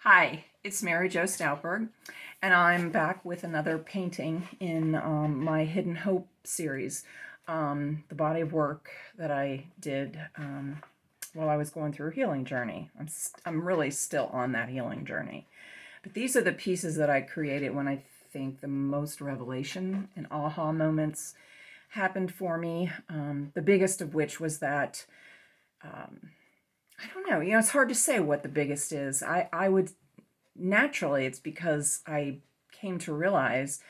Hi, it's Mary Jo Stauberg, and I'm back with another painting in my Hidden Hope series, the body of work that I did while I was going through a healing journey. I'm really still on that healing journey. But these are the pieces that I created when I think the most revelation and aha moments happened for me. The biggest of which was that I don't know. It's hard to say what the biggest is. I would naturally, it's because I came to realize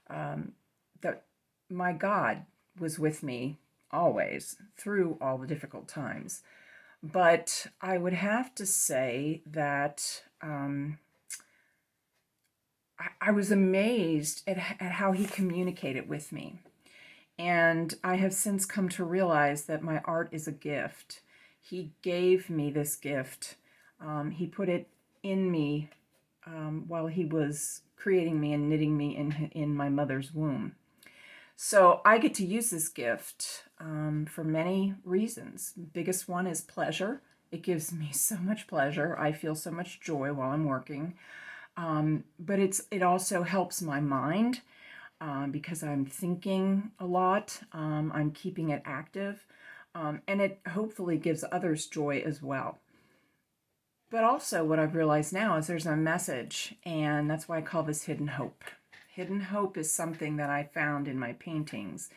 that my God was with me always through all the difficult times. But I would have to say that I was amazed at how he communicated with me. And I have since come to realize that my art is a gift. He gave me this gift. He put it in me while he was creating me and knitting me in my mother's womb. So I get to use this gift for many reasons. The biggest one is pleasure. It gives me so much pleasure. I feel so much joy while I'm working. But it also helps my mind because I'm thinking a lot. I'm keeping it active. And it hopefully gives others joy as well. But also what I've realized now is there's a message, and that's why I call this Hidden Hope. Hidden Hope is something that I found in my paintings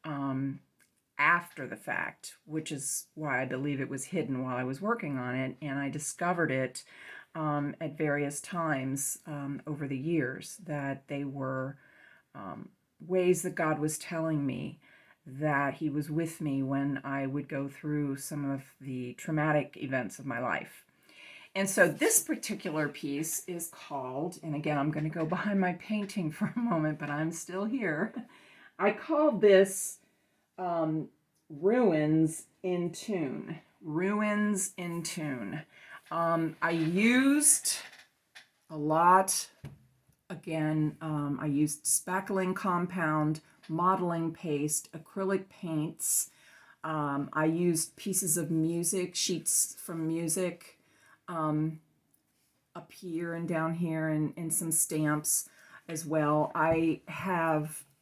after the fact, which is why I believe it was hidden while I was working on it, and I discovered it at various times over the years, that they were ways that God was telling me that he was with me when I would go through some of the traumatic events of my life. And so this particular piece is called, and again, I'm going to go behind my painting for a moment, but I'm still here. I called this Ruins in Tune. Ruins in Tune. I used a lot, again, I used spackling compound, modeling paste, acrylic paints. I used pieces of music, sheets from music, up here and down here, and some stamps as well.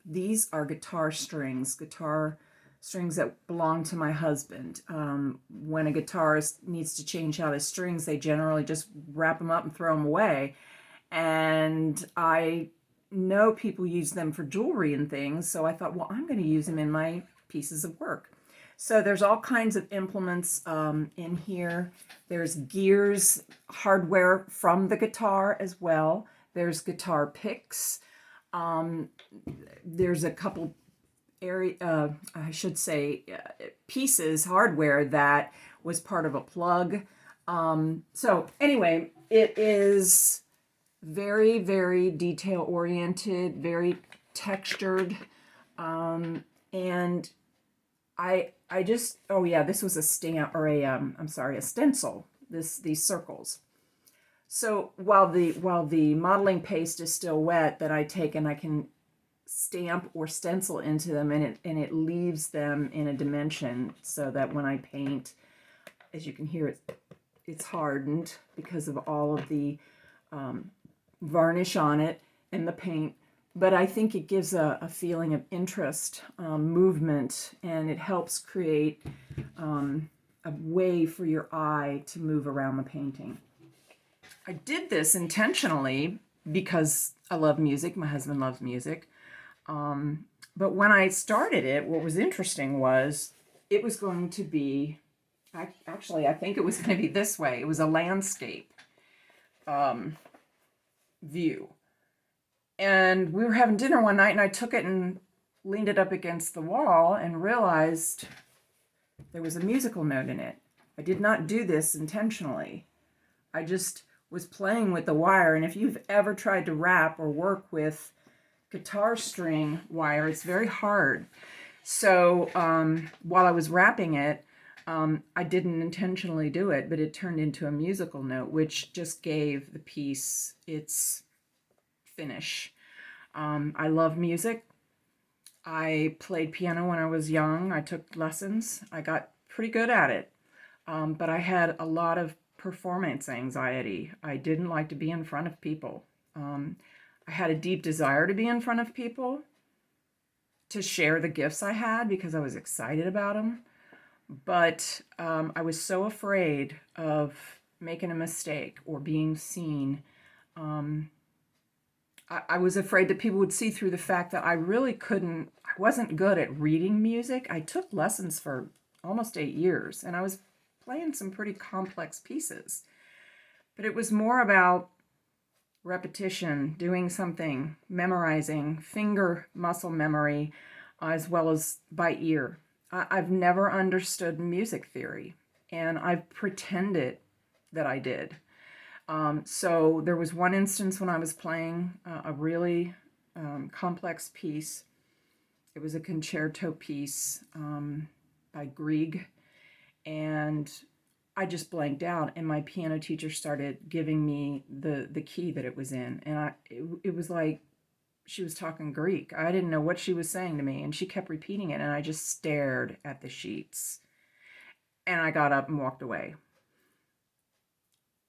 These are guitar strings that belong to my husband. When a guitarist needs to change out his strings, they generally just wrap them up and throw them away. And I know people use them for jewelry and things, so I thought, well, I'm going to use them in my pieces of work. So there's all kinds of implements in here. There's gears, hardware from the guitar as well. There's guitar picks. There's a couple pieces, hardware that was part of a plug. So anyway, it is very, very detail oriented, very textured, and I just, oh yeah, this was a stamp, or a stencil, these circles. So while the modeling paste is still wet, that I take and I can stamp or stencil into them, and it leaves them in a dimension so that when I paint, as you can hear, it's hardened because of all of the varnish on it and the paint. But I think it gives a feeling of interest, movement, and it helps create a way for your eye to move around the painting. I did this intentionally because I love music. My husband loves music. But when I started it, what was interesting was it was going to be, I think it was going to be this way. It was a landscape view. And we were having dinner one night, and I took it and leaned it up against the wall and realized there was a musical note in it. I did not do this intentionally. I just was playing with the wire. And if you've ever tried to wrap or work with guitar string wire, it's very hard. So while I was wrapping it, I didn't intentionally do it, but it turned into a musical note, which just gave the piece its finish. I love music. I played piano when I was young. I took lessons. I got pretty good at it. But I had a lot of performance anxiety. I didn't like to be in front of people. I had a deep desire to be in front of people, to share the gifts I had because I was excited about them. But I was so afraid of making a mistake or being seen. I was afraid that people would see through the fact that I wasn't good at reading music. I took lessons for almost 8 years, and I was playing some pretty complex pieces. But it was more about repetition, doing something, memorizing, finger muscle memory, as well as by ear. I've never understood music theory, and I've pretended that I did. So there was one instance when I was playing a really complex piece. It was a concerto piece by Grieg, and I just blanked out, and my piano teacher started giving me the key that it was in, and it was like she was talking Greek. I didn't know what she was saying to me, and she kept repeating it, and I just stared at the sheets, and I got up and walked away.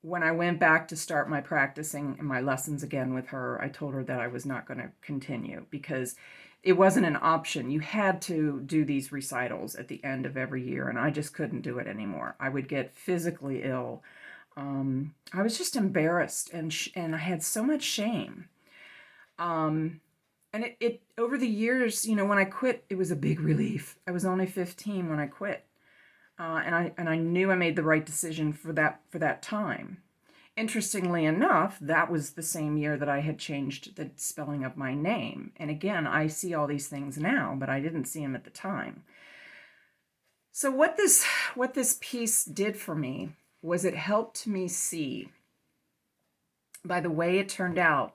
When I went back to start my practicing and my lessons again with her, I told her that I was not going to continue because it wasn't an option. You had to do these recitals at the end of every year, and I just couldn't do it anymore. I would get physically ill. I was just embarrassed, and I had so much shame. And it over the years, when I quit, it was a big relief. I was only 15 when I quit. And I knew I made the right decision for that time. Interestingly enough, that was the same year that I had changed the spelling of my name. And again, I see all these things now, but I didn't see them at the time. So what this piece did for me was it helped me see, by the way it turned out,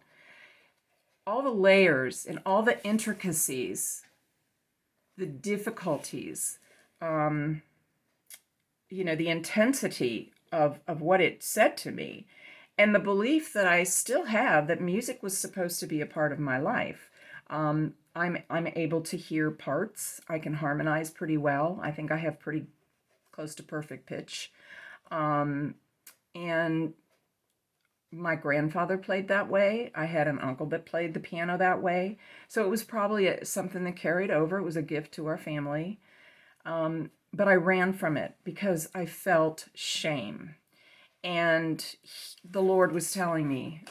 all the layers and all the intricacies, the difficulties, the intensity of what it said to me, and the belief that I still have that music was supposed to be a part of my life. I'm able to hear parts. I can harmonize pretty well. I think I have pretty close to perfect pitch. And my grandfather played that way. I had an uncle that played the piano that way. So it was probably something that carried over. It was a gift to our family. But I ran from it because I felt shame. And the Lord was telling me,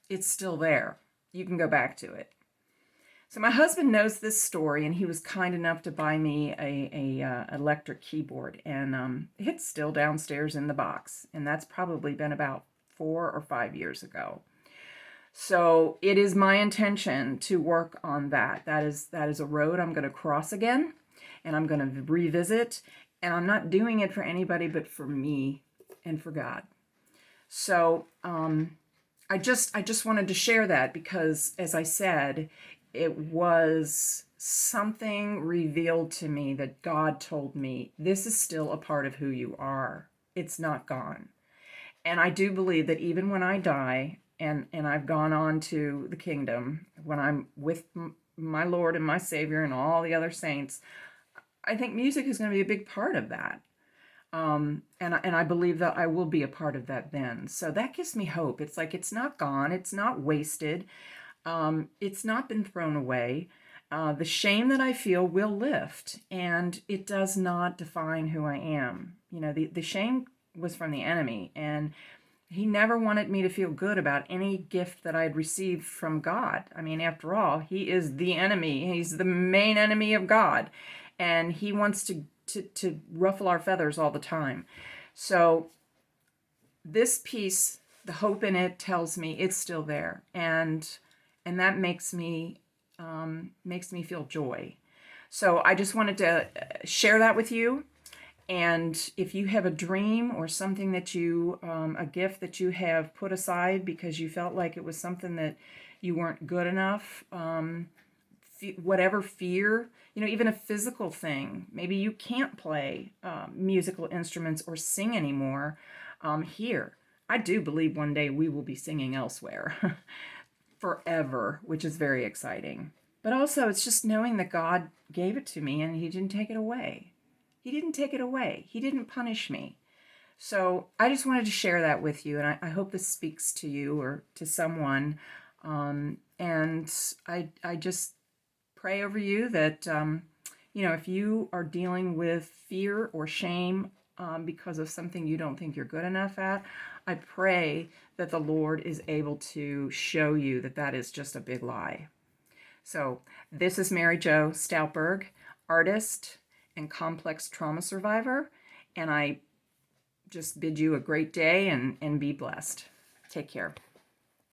it's still there. You can go back to it. So my husband knows this story, and he was kind enough to buy me a electric keyboard. And it's still downstairs in the box. And that's probably been about 4 or 5 years ago. So it is my intention to work on that. That is a road I'm going to cross again. And I'm going to revisit, and I'm not doing it for anybody but for me and for God. So I just wanted to share that because, as I said, it was something revealed to me that God told me, this is still a part of who you are. It's not gone. And I do believe that even when I die and I've gone on to the kingdom, when I'm with my Lord and my Savior and all the other saints, I think music is going to be a big part of that. And I believe that I will be a part of that then. So that gives me hope. It's like, it's not gone. It's not wasted. It's not been thrown away. The shame that I feel will lift, and it does not define who I am. The shame was from the enemy, and he never wanted me to feel good about any gift that I had received from God. I mean, after all, he is the enemy. He's the main enemy of God. And he wants to ruffle our feathers all the time. So this piece, the hope in it, tells me it's still there, and that makes me feel joy. So I just wanted to share that with you. And if you have a dream or something that a gift that you have put aside because you felt like it was something that you weren't good enough, whatever fear, even a physical thing, maybe you can't play musical instruments or sing anymore here. I do believe one day we will be singing elsewhere forever, which is very exciting. But also, it's just knowing that God gave it to me and he didn't take it away. He didn't take it away. He didn't punish me. So I just wanted to share that with you, and I hope this speaks to you or to someone. And I just pray over you that, if you are dealing with fear or shame because of something you don't think you're good enough at, I pray that the Lord is able to show you that that is just a big lie. So this is Mary Jo Stoutberg, artist and complex trauma survivor, and I just bid you a great day and be blessed. Take care.